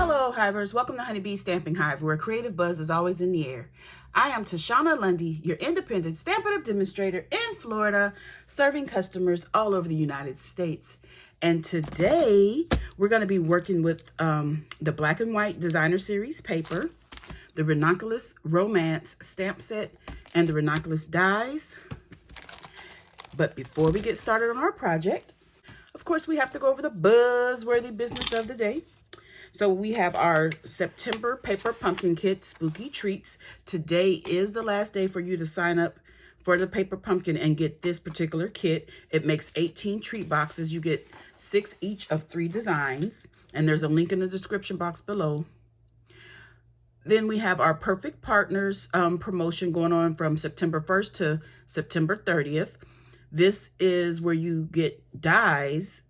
Hello, Hivers. Welcome to Honeybee Stamping Hive, where creative buzz is always in the air. I am Tashana Lundy, your independent Stampin' Up Demonstrator in Florida, serving customers all over the United States. And today, we're going to be working with the Black and White Designer Series paper, the Ranunculus Romance stamp set, and the Ranunculus dies. But before we get started on our project, of course, we have to go over the buzzworthy business of the day. So we have our September paper pumpkin kit, Spooky Treats. Today is the last day for you to sign up for the paper pumpkin and get this particular kit. It makes 18 treat boxes. You get 6 each of 3 designs, and there's a link in the description box below. Then we have our Perfect Partners promotion going on from September 1st to September 30th. This is where you get dies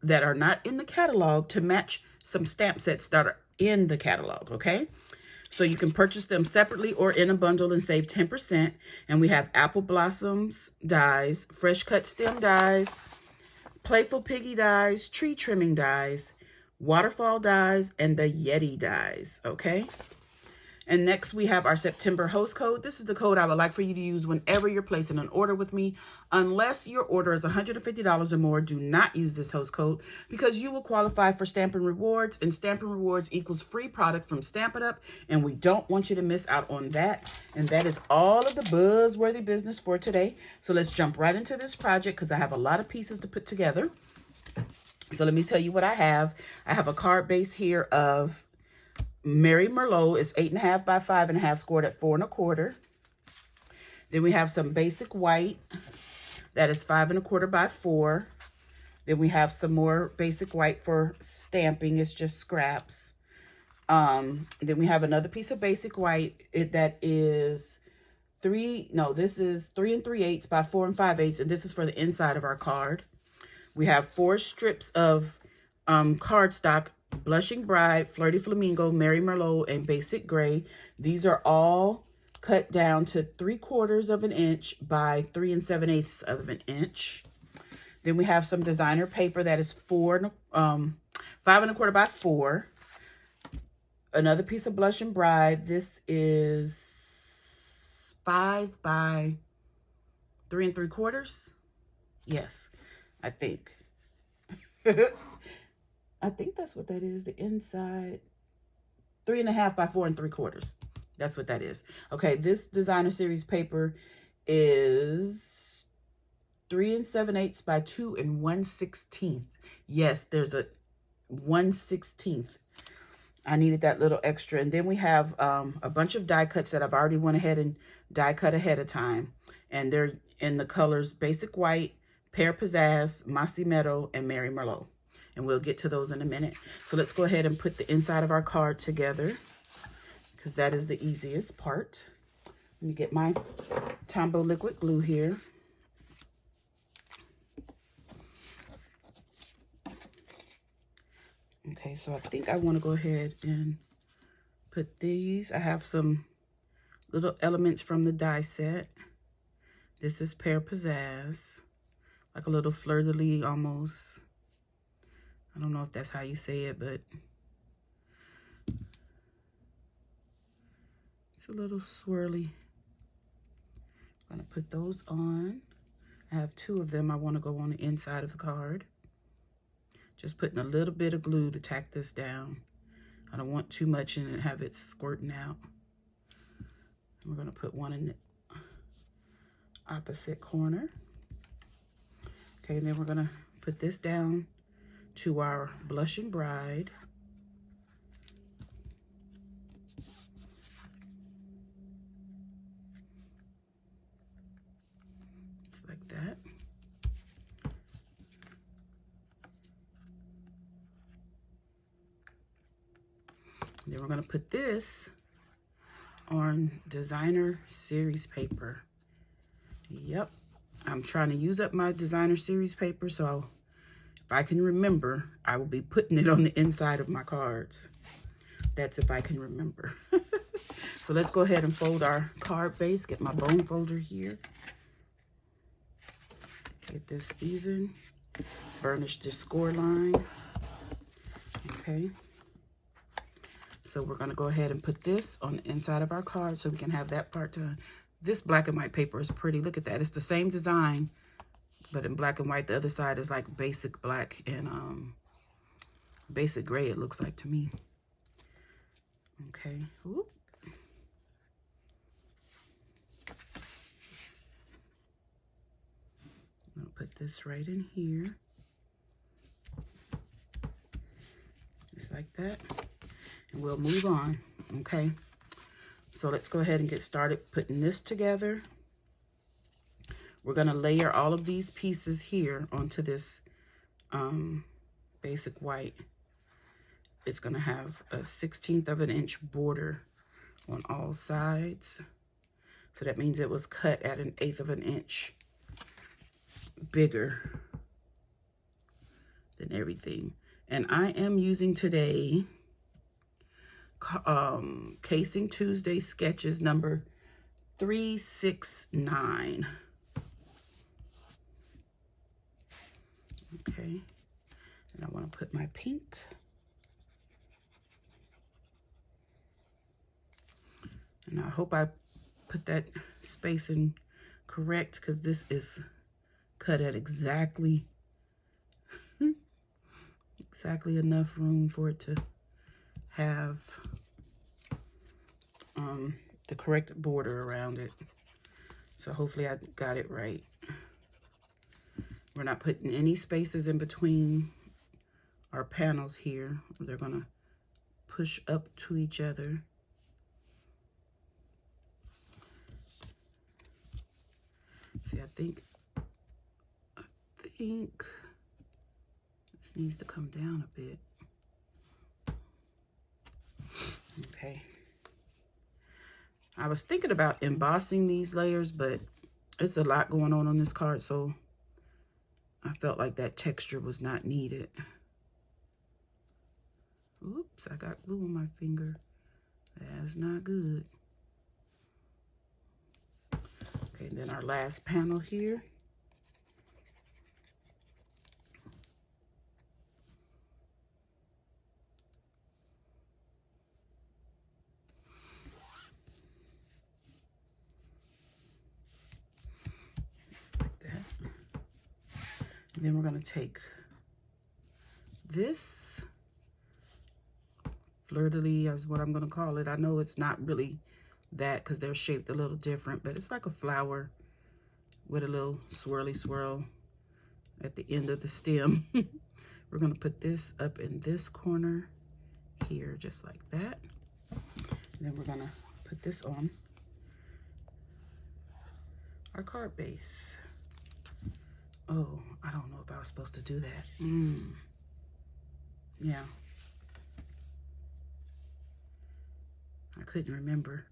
that are not in the catalog to match some stamp sets that are in the catalog, okay? So you can purchase them separately or in a bundle and save 10%. And we have Apple Blossoms dies, Fresh Cut Stem dies, Playful Piggy dies, Tree Trimming dies, Waterfall dies, and the Yeti dies, okay? And next we have our September host code. This is the code I would like for you to use whenever you're placing an order with me. Unless your order is $150 or more, do not use this host code because you will qualify for Stampin' Rewards, and Stampin' Rewards equals free product from Stampin' Up, and we don't want you to miss out on that. And that is all of the buzzworthy business for today. So let's jump right into this project because I have a lot of pieces to put together. So let me tell you what I have. I have a card base here of Mary Merlot is 8.5 by 5.5, scored at 4 1/4. Then we have some basic white that is 5 1/4 by 4. Then we have some more basic white for stamping. It's just scraps. Then we have another piece of basic white that is this is 3 3/8 by 4 5/8, and this is for the inside of our card. We have 4 strips of cardstock. Blushing Bride, Flirty Flamingo, Mary Merlot, and Basic Gray. These are all cut down to 3/4 of an inch by 3 7/8 of an inch. Then we have some designer paper that is 5 1/4 by 4. Another piece of Blushing Bride. This is 5 by 3 3/4. Yes, I think. I think that's what that is. The inside, 3.5 by 4 3/4. That's what that is. Okay, this designer series paper is 3 7/8 by 2 1/16. Yes, there's a 1/16. I needed that little extra. And then we have a bunch of die cuts that I've already went ahead and die cut ahead of time. And they're in the colors Basic White, Pear Pizzazz, Mossy Meadow, and Mary Merlot. And we'll get to those in a minute. So let's go ahead and put the inside of our card together because that is the easiest part. Let me get my Tombow liquid glue here. Okay, so I think I want to go ahead and put these. I have some little elements from the die set. This is Pear Pizzazz, like a little fleur-de-lis almost. I don't know if that's how you say it, but it's a little swirly. I'm going to put those on. I have 2 of them. I want to go on the inside of the card. Just putting a little bit of glue to tack this down. I don't want too much and have it squirting out. We're going to put one in the opposite corner. Okay, and then we're going to put this down to our Blushing Bride. Just like that. And then we're going to put this on designer series paper. Yep, I'm trying to use up my designer series paper, so if I can remember, I will be putting it on the inside of my cards. That's if I can remember. So let's go ahead and fold our card base. Get my bone folder here. Get this even. Burnish this score line. Okay. So we're going to go ahead and put this on the inside of our card so we can have that part done. This black and white paper is pretty. Look at that. It's the same design, but in black and white. The other side is like basic black and basic gray, it looks like to me. Okay. Whoop. I'll put this right in here. Just like that. And we'll move on. Okay. So let's go ahead and get started putting this together. We're going to layer all of these pieces here onto this basic white. It's going to have a 1/16 of an inch border on all sides. So that means it was cut at 1/8 of an inch bigger than everything. And I am using today Casing Tuesday Sketches number 369. Okay, and I want to put my pink. And I hope I put that spacing correct, because this is cut at exactly enough room for it to have the correct border around it. So hopefully I got it right. We're not putting any spaces in between our panels here. They're gonna push up to each other. See, I think this needs to come down a bit. Okay. I was thinking about embossing these layers, but it's a lot going on this card, so I felt like that texture was not needed. Oops, I got glue on my finger. That's not good. Okay, and then our last panel here. Like that. And then we're going to take this fleur-de-lis is what I'm going to call it. I know it's not really that because they're shaped a little different, but it's like a flower with a little swirly swirl at the end of the stem. We're going to put this up in this corner here, just like that. And then we're going to put this on our card base. Oh, I don't know if I was supposed to do that. Yeah. I couldn't remember.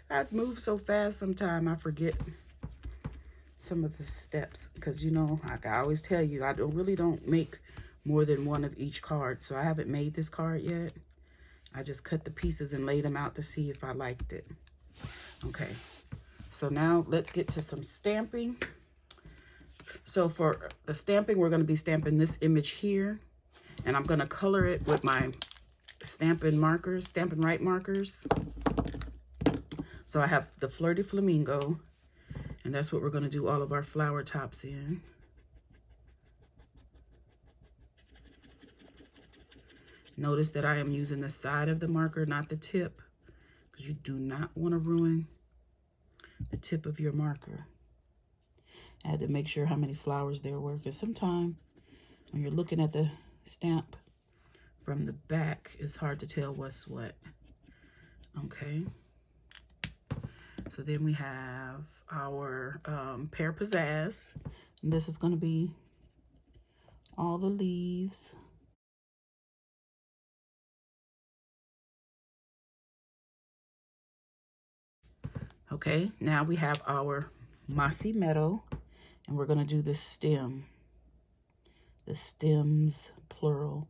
I move so fast sometimes I forget some of the steps, because you know, like I always tell you, I really don't make more than one of each card. So I haven't made this card yet. I just cut the pieces and laid them out to see if I liked it. Okay, so now let's get to some stamping. So for the stamping, we're going to be stamping this image here, and I'm going to color it with my Stampin' markers, Stampin' Right markers. So I have the Fleur de Flamingo, and that's what we're going to do all of our flower tops in. Notice that I am using the side of the marker, not the tip, because you do not want to ruin the tip of your marker. I had to make sure how many flowers there were, because sometimes when you're looking at the stamp from the back, it's hard to tell what's what. Okay. So then we have our Pear Pizzazz. And this is going to be all the leaves. Okay, now we have our Mossy Meadow, and we're going to do the stem. The stems, plural,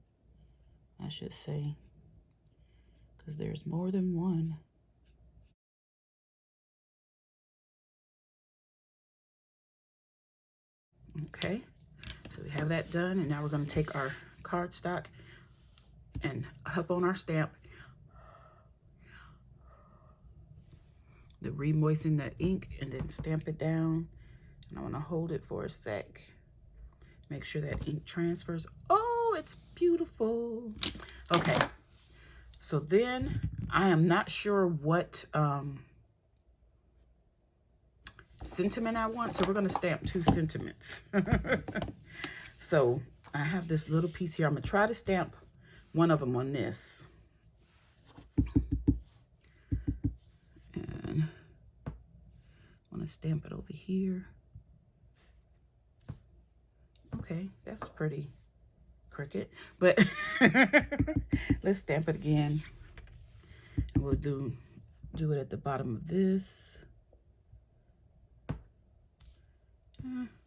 I should say, because there's more than one. Okay, so we have that done, and now we're going to take our cardstock. and huff on our stamp to re-moisten the ink and then stamp it down. And I want to hold it for a sec. Make sure that ink transfers. Oh, it's beautiful. Okay. So then I am not sure what sentiment I want. So we're going to stamp 2 sentiments. So I have this little piece here. I'm going to try to stamp one of them on this. And I want to stamp it over here. Okay, that's pretty cricket, but let's stamp it again. And we'll do it at the bottom of this.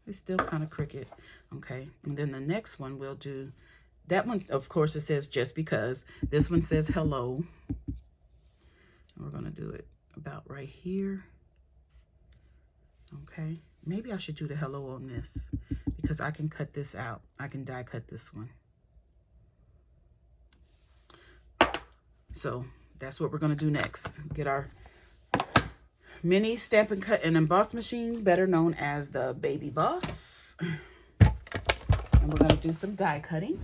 It's still kind of cricket. Okay, and then the next one we'll do, that one, of course, it says just because. This one says hello. And we're going to do it about right here. Okay, maybe I should do the hello on this because I can cut this out. I can die cut this one. So that's what we're going to do next. Get our mini stamp and cut and emboss machine, better known as the Baby Boss. And we're going to do some die cutting.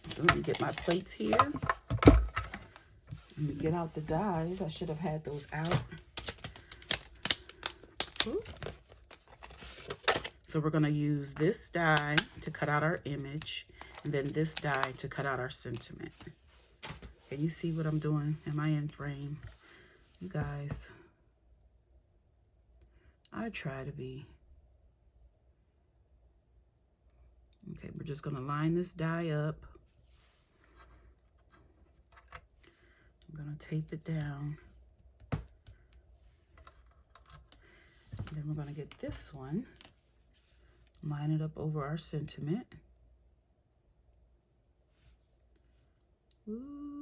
So let me get my plates here. Let me get out the dies. I should have had those out. Ooh. So we're going to use this die to cut out our image, and then this die to cut out our sentiment. Can you see what I'm doing? Am I in frame? You guys, I try to be. Okay, we're just going to line this die up. I'm going to tape it down. And then we're going to get this one, line it up over our sentiment. Ooh.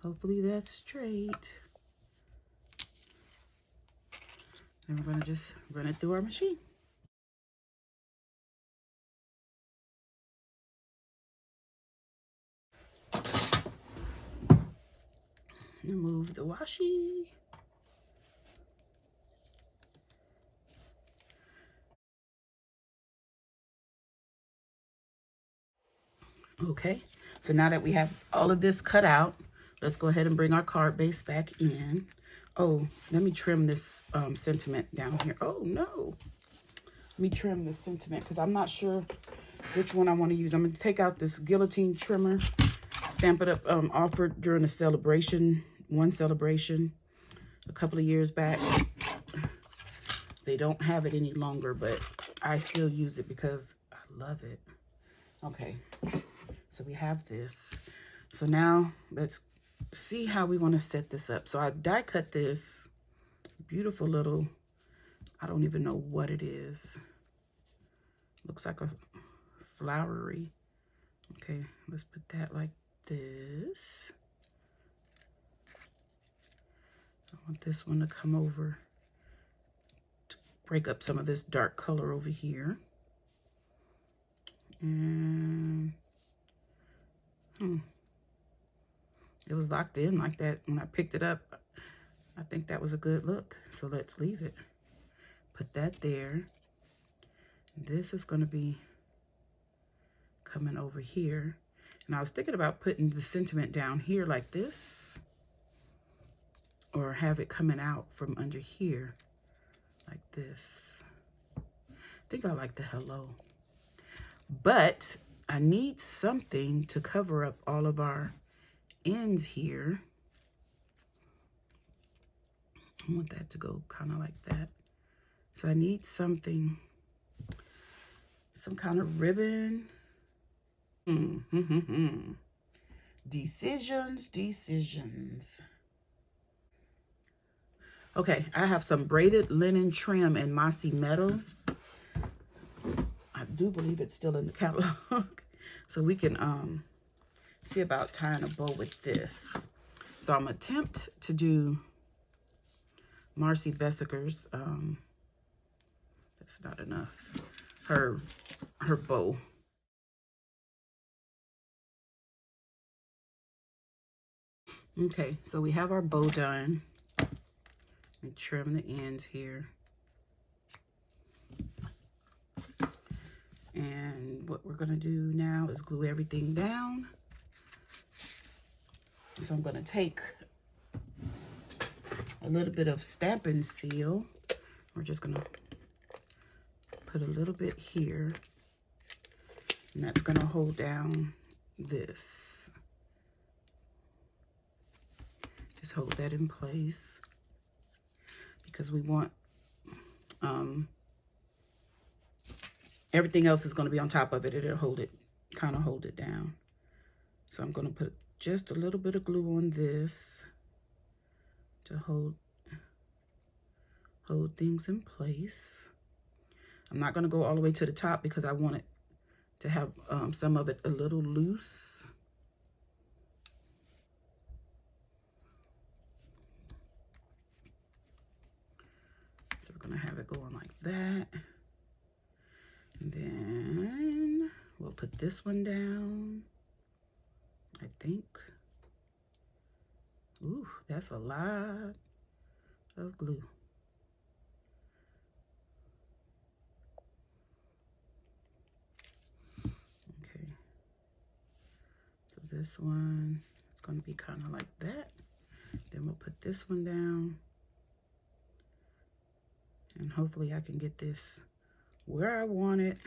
Hopefully that's straight. Then we're going to just run it through our machine. Remove the washi. Okay, so now that we have all of this cut out, let's go ahead and bring our card base back in. Oh, let me trim this sentiment down here. Oh, no. Let me trim this sentiment because I'm not sure which one I want to use. I'm going to take out this guillotine trimmer, Stamp It Up offered during a celebration, one celebration a couple of years back. They don't have it any longer, but I still use it because I love it. Okay. So we have this. So now let's see how we want to set this up. So I die cut this beautiful little, I don't even know what it is. Looks like a flowery. Okay, let's put that like this. I want this one to come over to break up some of this dark color over here. And it was locked in like that when I picked it up. I think that was a good look. So let's leave it. Put that there. This is going to be coming over here. And I was thinking about putting the sentiment down here like this, or have it coming out from under here like this. I think I like the hello. But I need something to cover up all of our ends here. I want that to go kind of like that. So I need something, some kind of ribbon. Decisions. Okay, I have some braided linen trim in mossy metal. I do believe it's still in the catalog. So we can see about tying a bow with this. So I'm going to attempt to do Marcy Bessiker's, that's not enough, her bow. Okay, so we have our bow done. And trim the ends here. And what we're going to do now is glue everything down. So I'm going to take a little bit of Stampin' Seal. We're just going to put a little bit here. And that's going to hold down this. Just hold that in place. Because we want everything else is going to be on top of it. It'll hold it, kind of hold it down. So I'm going to put just a little bit of glue on this to hold things in place. I'm not going to go all the way to the top because I want it to have some of it a little loose. So we're going to have it going like that. And then we'll put this one down, I think. Ooh, that's a lot of glue. Okay. So this one is going to be kind of like that. Then we'll put this one down. And hopefully I can get this where I want it.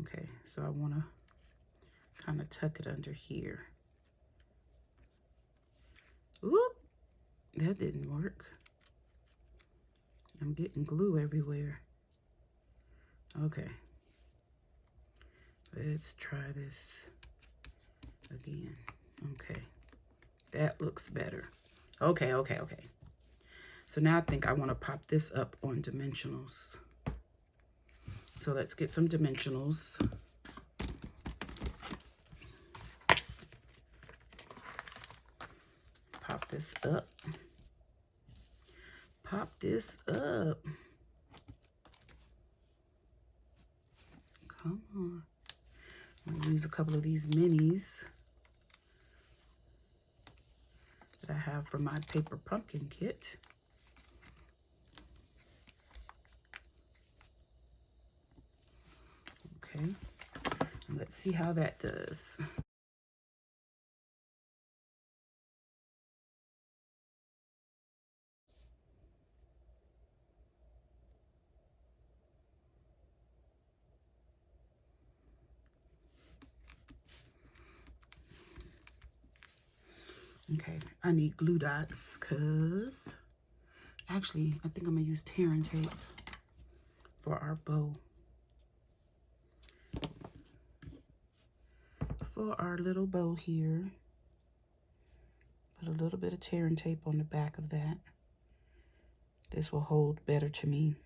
Okay, so I want to kind of tuck it under here. Oop, that didn't work. I'm getting glue everywhere. Okay, let's try this again. Okay, that looks better. Okay. So now I think I want to pop this up on dimensionals. So let's get some dimensionals. Pop this up. Pop this up. Come on. I'm gonna use a couple of these minis that I have from my paper pumpkin kit. Okay, and let's see how that does. Okay, I need glue dots because actually I think I'm gonna use tearing tape for our bow. For our little bow here, put a little bit of tearing tape on the back of that. This will hold better to me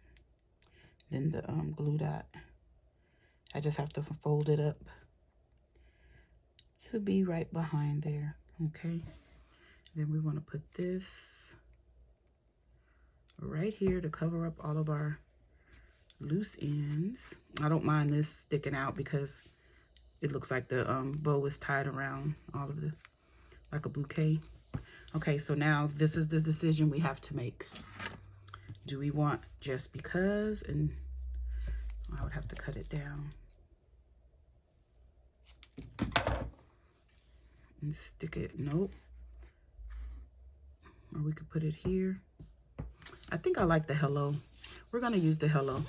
than the glue dot. I just have to fold it up to be right behind there. Okay, then we want to put this right here to cover up all of our loose ends. I don't mind this sticking out because it looks like the bow is tied around all of the, like a bouquet. Okay, so now this is the decision we have to make. Do we want just because, and I would have to cut it down and stick it, nope. Or we could put it here. I think I like the hello. We're gonna use the hello.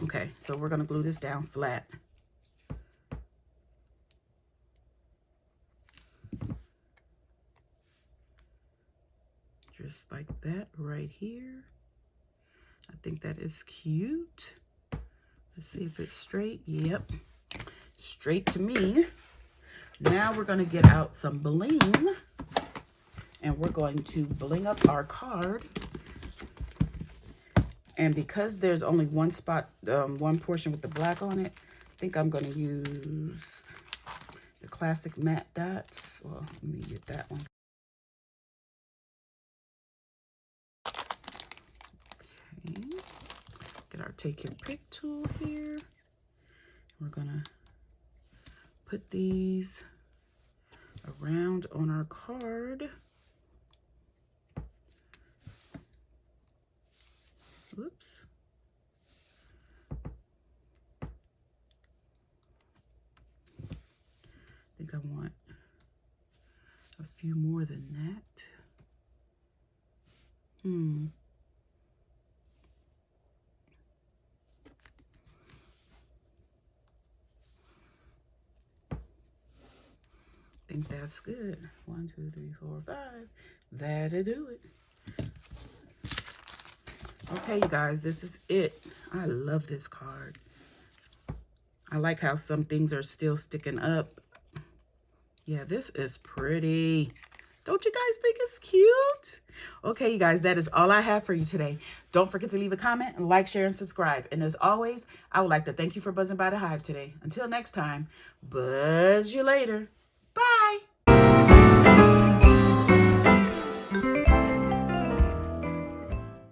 Okay, so we're gonna glue this down flat. Just like that right here. I think that is cute. Let's see if it's straight. Yep, straight to me. Now we're gonna get out some bling and we're going to bling up our card. And because there's only one spot, one portion with the black on it, I think I'm going to use the classic matte dots. Well, let me get that one. Okay. Get our take and pick tool here. We're gonna put these around on our card. Oops. I think I want a few more than that. I think that's good. 1, 2, 3, 4, 5. That'll do it. Okay, you guys, this is it. I love this card. I like how some things are still sticking up. Yeah, this is pretty. Don't you guys think it's cute? Okay, you guys, that is all I have for you today. Don't forget to leave a comment and like, share, and subscribe. And as always, I would like to thank you for buzzing by the Hive today. Until next time, buzz you later.